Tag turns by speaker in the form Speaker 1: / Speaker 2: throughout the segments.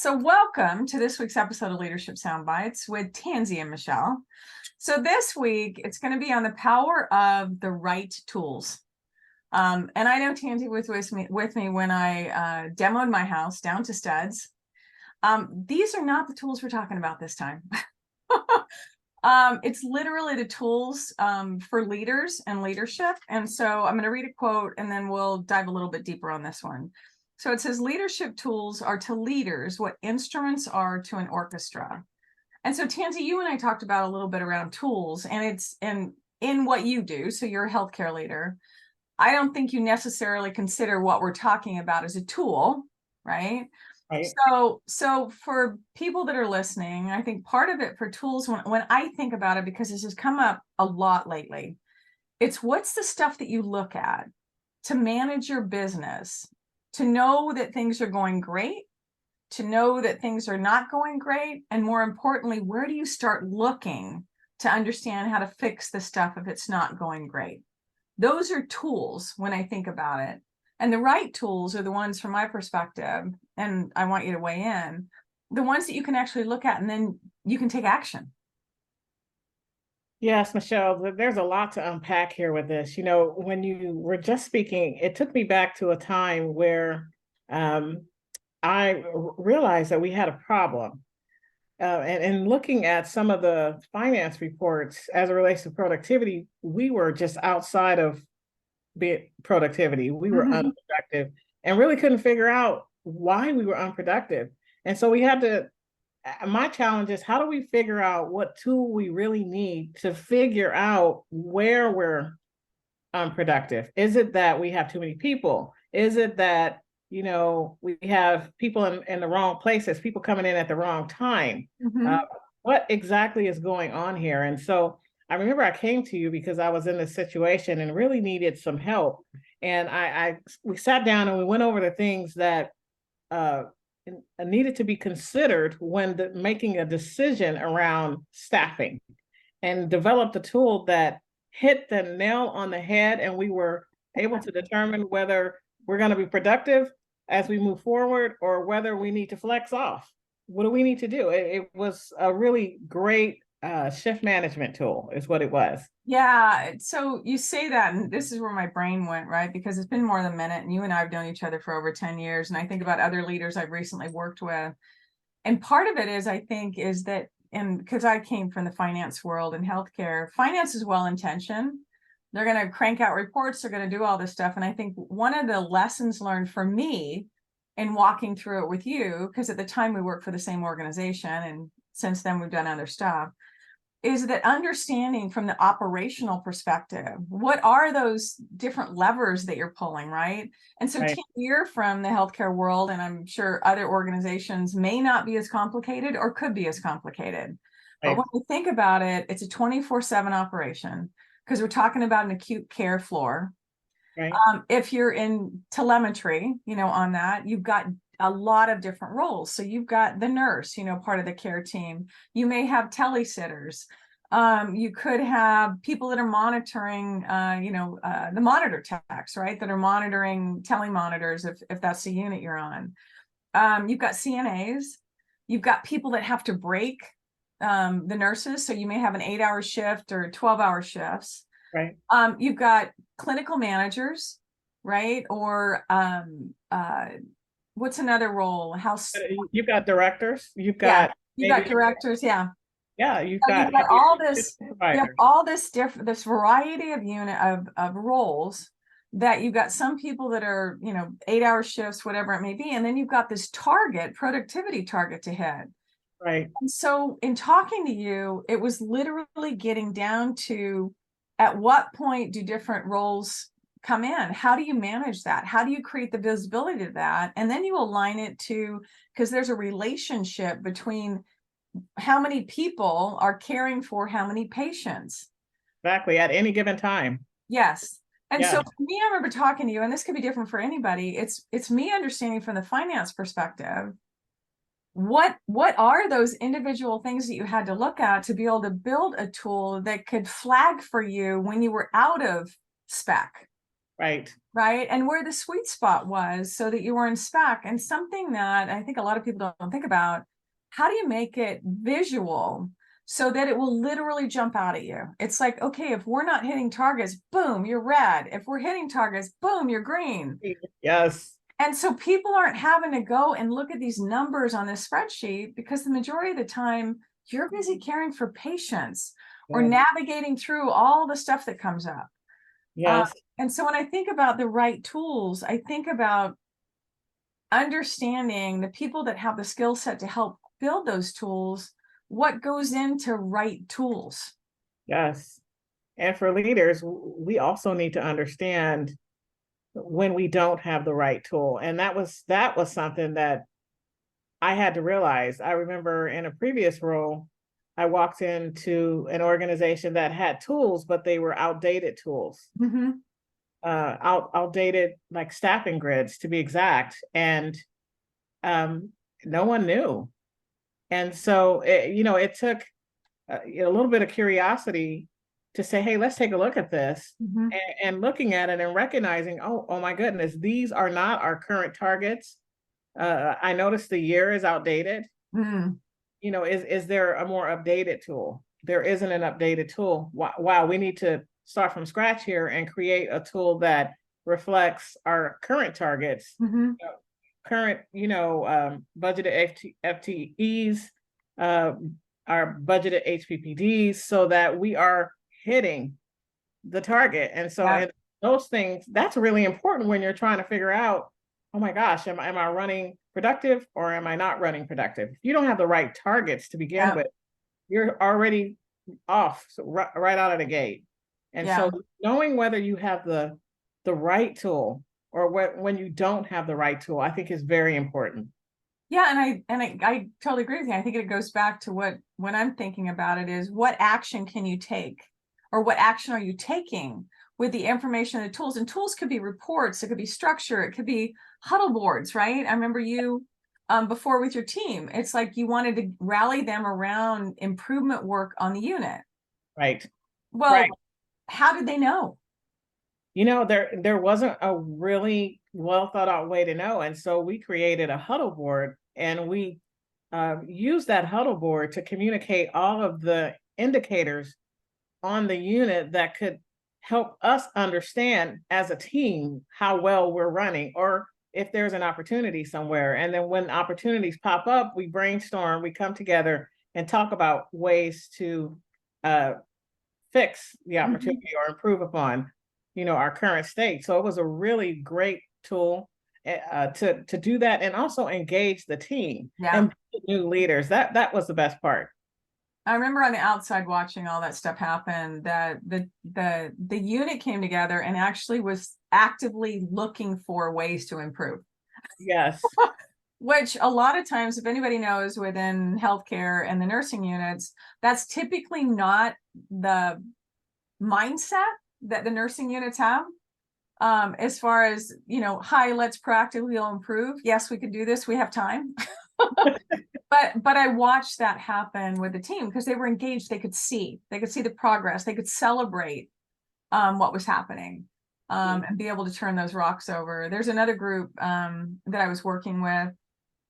Speaker 1: So welcome to this week's episode of Leadership Soundbites with Tanzi and Michelle. So this week, it's going to be on the power of the right tools. And I know Tanzi was with me when I demoed my house down to studs. These are not the tools we're talking about this time. It's literally the tools for leaders and leadership. And so I'm going to read a quote and then we'll dive a little bit deeper on this one. So it says, leadership tools are to leaders what instruments are to an orchestra. And so Tanzi, you and I talked about a little bit around tools, and it's in what you do. So you're a healthcare leader. I don't think you necessarily consider what we're talking about as a tool, right?
Speaker 2: Right.
Speaker 1: So for people that are listening, I think part of it for tools, when I think about it, because this has come up a lot lately, it's what's the stuff that you look at to manage your business, to know that things are going great, to know that things are not going great, and more importantly, where do you start looking to understand how to fix the stuff if it's not going great? Those are tools when I think about it. And the right tools are the ones, from my perspective, and I want you to weigh in, the ones that you can actually look at and then you can take action.
Speaker 2: Yes, Michelle, there's a lot to unpack here with this. You know, when you were just speaking, it took me back to a time where I realized that we had a problem. And looking at some of the finance reports as it relates to productivity, we were just outside of productivity. We were unproductive and really couldn't figure out why we were unproductive. And so we had to, my challenge is, how do we figure out what tool we really need to figure out where we're unproductive? Is it that we have too many people? Is it that, you know, we have people in the wrong places, people coming in at the wrong time? What exactly is going on here? And so I remember I came to you because I was in this situation and really needed some help. And we sat down and we went over the things that needed to be considered when making a decision around staffing, and developed a tool that hit the nail on the head. And we were able to determine whether we're going to be productive as we move forward or whether we need to flex off. What do we need to do? It was a really great shift management tool is what it was.
Speaker 1: Yeah. So you say that, and this is where my brain went, right? Because it's been more than a minute, and you and I have known each other for over 10 years. And I think about other leaders I've recently worked with. And part of it is, I think, is that, and because I came from the finance world and healthcare, finance is well-intentioned. They're going to crank out reports. They're going to do all this stuff. And I think one of the lessons learned for me in walking through it with you, because at the time we worked for the same organization, and since then we've done other stuff, is that understanding from the operational perspective, what are those different levers that you're pulling, right? And so
Speaker 2: Right.
Speaker 1: you're from the healthcare world, and I'm sure other organizations may not be as complicated or could be as complicated. But
Speaker 2: Right.
Speaker 1: when you think about it, it's a 24/7 operation, because we're talking about an acute care floor.
Speaker 2: Right.
Speaker 1: If you're in telemetry, on that, you've got a lot of different roles. So you've got the nurse, part of the care team. You may have telesitters. You could have people that are monitoring, the monitor techs, right? That are monitoring telemonitors if that's the unit you're on. You've got CNAs. You've got people that have to break the nurses. So you may have an 8-hour shift or 12-hour shifts.
Speaker 2: Right.
Speaker 1: You've got clinical managers, right? Or what's another role?
Speaker 2: You've got directors. You've got
Speaker 1: you got directors. Yeah.
Speaker 2: Yeah, you've
Speaker 1: So
Speaker 2: got
Speaker 1: you've got all this, this variety of roles that you've got. Some people that are, 8-hour shifts, whatever it may be. And then you've got this productivity target to hit.
Speaker 2: Right.
Speaker 1: And so in talking to you, it was literally getting down to, at what point do different roles come in? How do you manage that? How do you create the visibility to that? And then you align it to, because there's a relationship between how many people are caring for how many patients.
Speaker 2: Exactly. At any given time.
Speaker 1: Yes. And so
Speaker 2: Yeah.
Speaker 1: for me, I remember talking to you, and this could be different for anybody. It's me understanding from the finance perspective, what are those individual things that you had to look at to be able to build a tool that could flag for you when you were out of spec?
Speaker 2: Right.
Speaker 1: right? And where the sweet spot was so that you were in spec. And something that I think a lot of people don't think about, how do you make it visual so that it will literally jump out at you? It's like, okay, if we're not hitting targets, boom, you're red. If we're hitting targets, boom, you're green.
Speaker 2: Yes.
Speaker 1: And so people aren't having to go and look at these numbers on this spreadsheet because the majority of the time you're busy caring for patients or
Speaker 2: Yes.
Speaker 1: navigating through all the stuff that comes up.
Speaker 2: Yes.
Speaker 1: And so when I think about the right tools, I think about understanding the people that have the skill set to help build those tools, what goes into right tools.
Speaker 2: Yes. And for leaders, we also need to understand when we don't have the right tool. And that was something that I had to realize. I remember in a previous role, I walked into an organization that had tools, but they were outdated tools,
Speaker 1: Mm-hmm.
Speaker 2: outdated like staffing grids to be exact. And no one knew. And so, it took a little bit of curiosity to say, hey, let's take a look at this,
Speaker 1: Mm-hmm.
Speaker 2: and looking at it and recognizing, oh my goodness, these are not our current targets. I noticed the year is outdated.
Speaker 1: Mm.
Speaker 2: Is there a more updated tool? There isn't an updated tool. Wow, we need to start from scratch here and create a tool that reflects our current targets,
Speaker 1: Mm-hmm.
Speaker 2: current, budgeted FTEs, uh, our budgeted HPPDs, so that we are hitting the target. And so,
Speaker 1: Yeah.
Speaker 2: and those things, that's really important when you're trying to figure out, oh my gosh, am I running productive or am I not running productive? If you don't have the right targets to begin
Speaker 1: Yeah.
Speaker 2: with, you're already off, so right out of the gate. And
Speaker 1: Yeah.
Speaker 2: so knowing whether you have the right tool or when you don't have the right tool, I think is very important.
Speaker 1: Yeah, and I totally agree with you. I think it goes back to what when I'm thinking about it is what action can you take, or what action are you taking with the information and the tools? And tools could be reports, it could be structure, it could be huddle boards, right? I remember you before with your team. It's like you wanted to rally them around improvement work on the unit.
Speaker 2: Right.
Speaker 1: Well,
Speaker 2: Right.
Speaker 1: how did they know?
Speaker 2: There wasn't a really well thought out way to know. And so we created a huddle board, and we used that huddle board to communicate all of the indicators on the unit that could help us understand as a team how well we're running, or if there's an opportunity somewhere. And then when opportunities pop up, we brainstorm, we come together and talk about ways to uh, fix the
Speaker 1: Mhm.
Speaker 2: opportunity or improve upon, our current state. So it was a really great tool to do that, and also engage the team
Speaker 1: Yeah.
Speaker 2: and new leaders. That was the best part.
Speaker 1: I remember on the outside watching all that stuff happen, that the unit came together and actually was actively looking for ways to improve.
Speaker 2: Yes.
Speaker 1: Which a lot of times, if anybody knows within healthcare and the nursing units, that's typically not the mindset that the nursing units have. As far as, hi, let's proactively improve. Yes, we could do this. We have time. But I watched that happen with the team because they were engaged. They could see the progress. They could celebrate what was happening, and be able to turn those rocks over. There's another group that I was working with,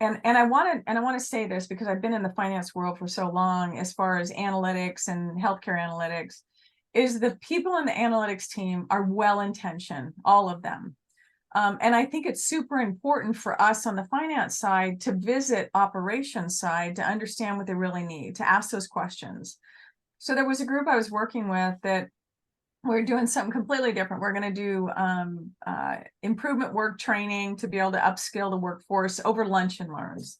Speaker 1: and I want to say this because I've been in the finance world for so long, as far as analytics and healthcare analytics, is the people in the analytics team are well intentioned, all of them. And I think it's super important for us on the finance side to visit operations side to understand what they really need, to ask those questions. So there was a group I was working with that we're doing something completely different. We're going to do improvement work training to be able to upskill the workforce over lunch and learns.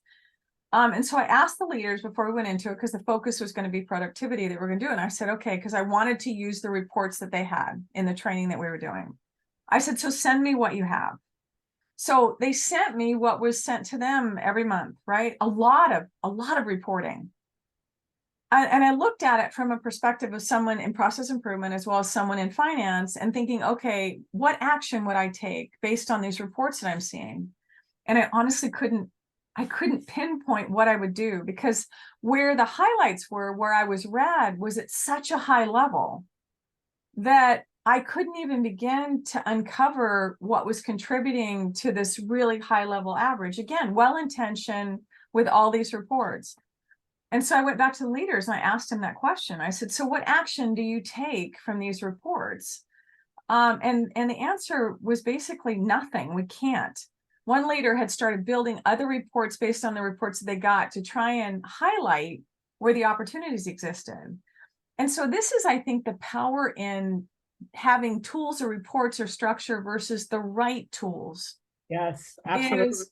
Speaker 1: And so I asked the leaders before we went into it, because the focus was going to be productivity that we're going to do. And I said, okay, because I wanted to use the reports that they had in the training that we were doing. I said, so send me what you have. So they sent me what was sent to them every month, right? A lot of reporting. And I looked at it from a perspective of someone in process improvement as well as someone in finance, and thinking, okay, what action would I take based on these reports that I'm seeing? And I honestly couldn't pinpoint what I would do, because where the highlights were, where I was red, was at such a high level that I couldn't even begin to uncover what was contributing to this really high level average. Again, well-intentioned with all these reports. And so I went back to the leaders and I asked them that question. I said, so what action do you take from these reports? And the answer was basically nothing. We can't. One leader had started building other reports based on the reports that they got to try and highlight where the opportunities existed. And so this is, I think, the power in having tools or reports or structure versus the right tools.
Speaker 2: Yes, absolutely.
Speaker 1: Is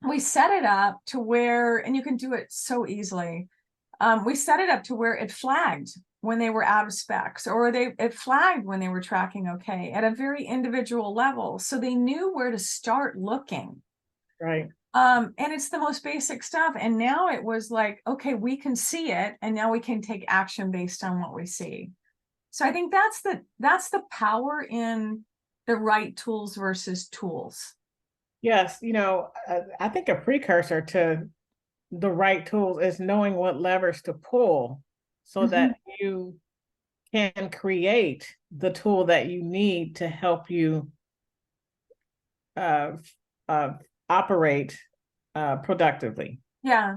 Speaker 1: we set it up to where, and you can do it so easily. We set it up to where it flagged when they were out of specs, or it flagged when they were tracking okay at a very individual level. So they knew where to start looking.
Speaker 2: Right.
Speaker 1: And it's the most basic stuff. And now it was like, okay, we can see it, and now we can take action based on what we see. So I think that's the power in the right tools versus tools.
Speaker 2: Yes, I think a precursor to the right tools is knowing what levers to pull so that you can create the tool that you need to help you uh, uh, operate productively.
Speaker 1: Yeah.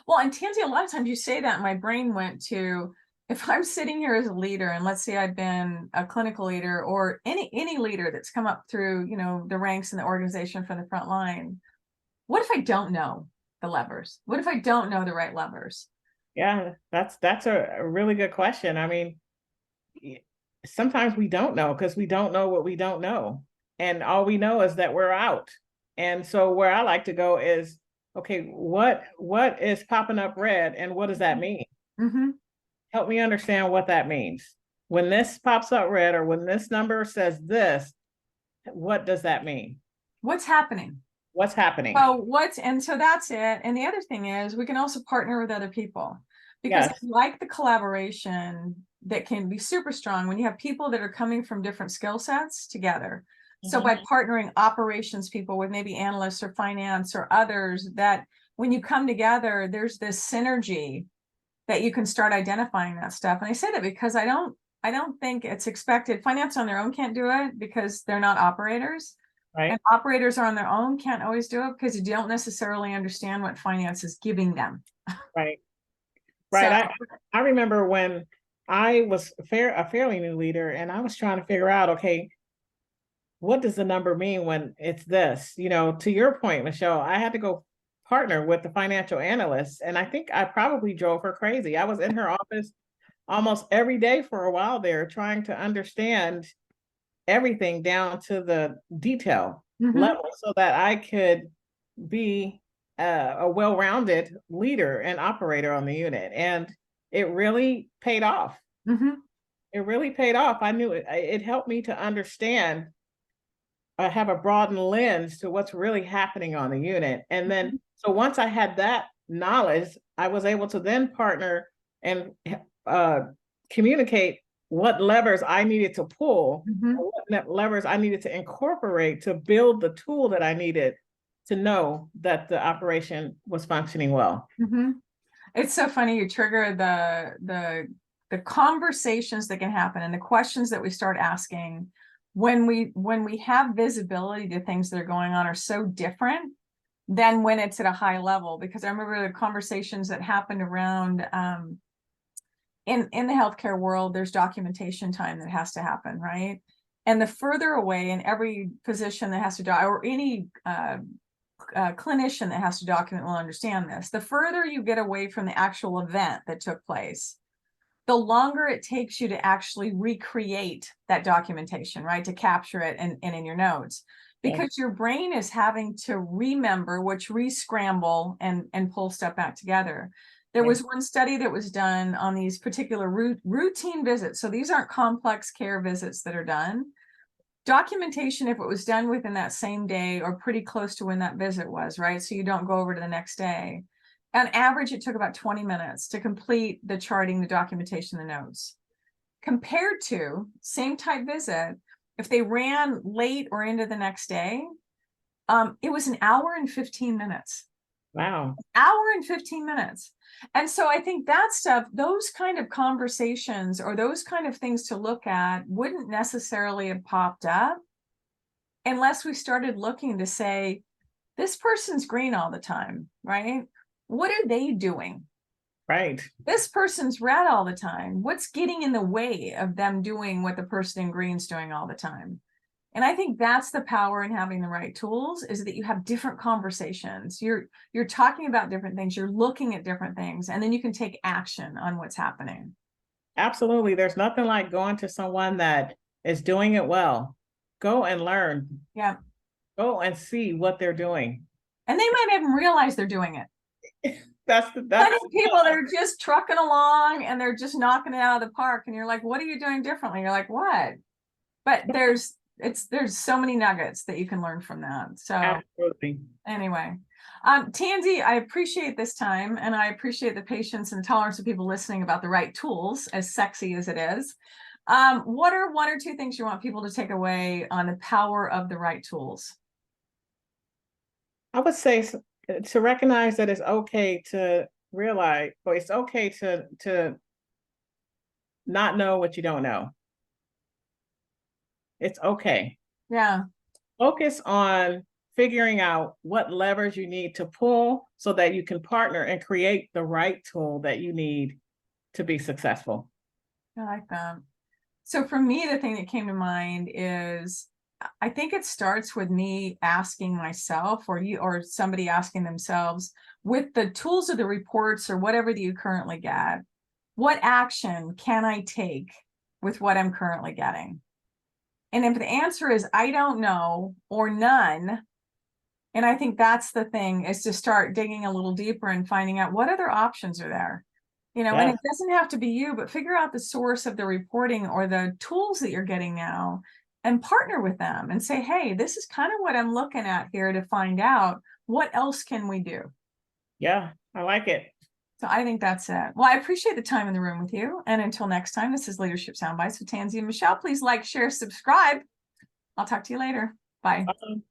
Speaker 1: Well, and Tanzi, a lot of times you say that, and my brain went to, if I'm sitting here as a leader, and let's say I've been a clinical leader or any leader that's come up through, the ranks in the organization from the front line, what if I don't know the levers? What if I don't know the right levers?
Speaker 2: Yeah, that's a really good question. I mean, sometimes we don't know because we don't know what we don't know. And all we know is that we're out. And so where I like to go is, okay, what is popping up red and what does that mean?
Speaker 1: Mm-hmm.
Speaker 2: Help me understand what that means. When this pops up red or when this number says this, what does that mean?
Speaker 1: What's happening?
Speaker 2: What's happening?
Speaker 1: And so that's it. And the other thing is we can also partner with other people, because I
Speaker 2: Yes.
Speaker 1: like the collaboration that can be super strong when you have people that are coming from different skill sets together. So by partnering operations people with maybe analysts or finance or others, that when you come together, there's this synergy that you can start identifying that stuff. And I say that because I don't think it's expected. Finance on their own can't do it because they're not operators.
Speaker 2: Right.
Speaker 1: And operators are on their own can't always do it because you don't necessarily understand what finance is giving them.
Speaker 2: Right. Right.
Speaker 1: So,
Speaker 2: I remember when I was a fairly new leader and I was trying to figure out, okay, what does the number mean when it's this? To your point, Michelle, I had to go partner with the financial analyst. And I think I probably drove her crazy. I was in her office almost every day for a while there, trying to understand everything down to the detail level so that I could be a well-rounded leader and operator on the unit. And it really paid off. It really paid off. I knew it helped me to understand, have a broadened lens to what's really happening on the unit. And then, so once I had that knowledge, I was able to then partner and communicate what levers I needed to pull, what levers I needed to incorporate to build the tool that I needed to know that the operation was functioning well.
Speaker 1: It's so funny you trigger the conversations that can happen and the questions that we start asking when we have visibility to things that are going on are so different than when it's at a high level. Because I remember the conversations that happened around in the healthcare world, there's documentation time that has to happen, right? And the further away, in every physician that has to or any clinician that has to document will understand this, the further you get away from the actual event that took place, the longer it takes you to actually recreate that documentation, right? To capture it and in your notes, because your brain is having to remember, which re-scramble and pull stuff back together. There was one study that was done on these particular routine visits. So these aren't complex care visits that are done. Documentation, if it was done within that same day or pretty close to when that visit was, right? So you don't go over to the next day. On average, it took about 20 minutes to complete the charting, the documentation, the notes. Compared to same type visit, if they ran late or into the next day, it was an hour and 15 minutes.
Speaker 2: Wow.
Speaker 1: Hour and 15 minutes. And so I think that stuff, those kind of conversations or those kind of things to look at wouldn't necessarily have popped up unless we started looking to say, this person's green all the time, right? What are they doing?
Speaker 2: Right.
Speaker 1: This person's red all the time. What's getting in the way of them doing what the person in green's doing all the time? And I think that's the power in having the right tools, is that you have different conversations. You're talking about different things, you're looking at different things, and then you can take action on what's happening.
Speaker 2: Absolutely. There's nothing like going to someone that is doing it well. Go and learn.
Speaker 1: Yeah.
Speaker 2: Go and see what they're doing.
Speaker 1: And they might even realize they're doing it.
Speaker 2: That's
Speaker 1: People that are just trucking along and they're just knocking it out of the park. And you're like, what are you doing differently? You're like, what? But there's so many nuggets that you can learn from that. So
Speaker 2: absolutely.
Speaker 1: Anyway, Tanzi, I appreciate this time, and I appreciate the patience and tolerance of people listening about the right tools, as sexy as it is. What are one or two things you want people to take away on the power of the right tools?
Speaker 2: I would say to recognize that it's okay to realize, or it's okay to not know what you don't know. It's okay.
Speaker 1: Yeah.
Speaker 2: Focus on figuring out what levers you need to pull so that you can partner and create the right tool that you need to be successful.
Speaker 1: I like that. So for me, the thing that came to mind is, I think it starts with me asking myself, or somebody asking themselves, with the tools of the reports or whatever that you currently get, what action can I take with what I'm currently getting? And if the answer is I don't know or none, and I think that's the thing, is to start digging a little deeper and finding out what other options are there. And it doesn't have to be you, but figure out the source of the reporting or the tools that you're getting now and partner with them and say, hey, this is kind of what I'm looking at here to find out what else can we do.
Speaker 2: Yeah, I like it.
Speaker 1: So I think that's it. Well, I appreciate the time in the room with you. And until next time, this is Leadership Soundbites with Tanzi and Michelle. Please like, share, subscribe. I'll talk to you later. Bye.
Speaker 2: Awesome.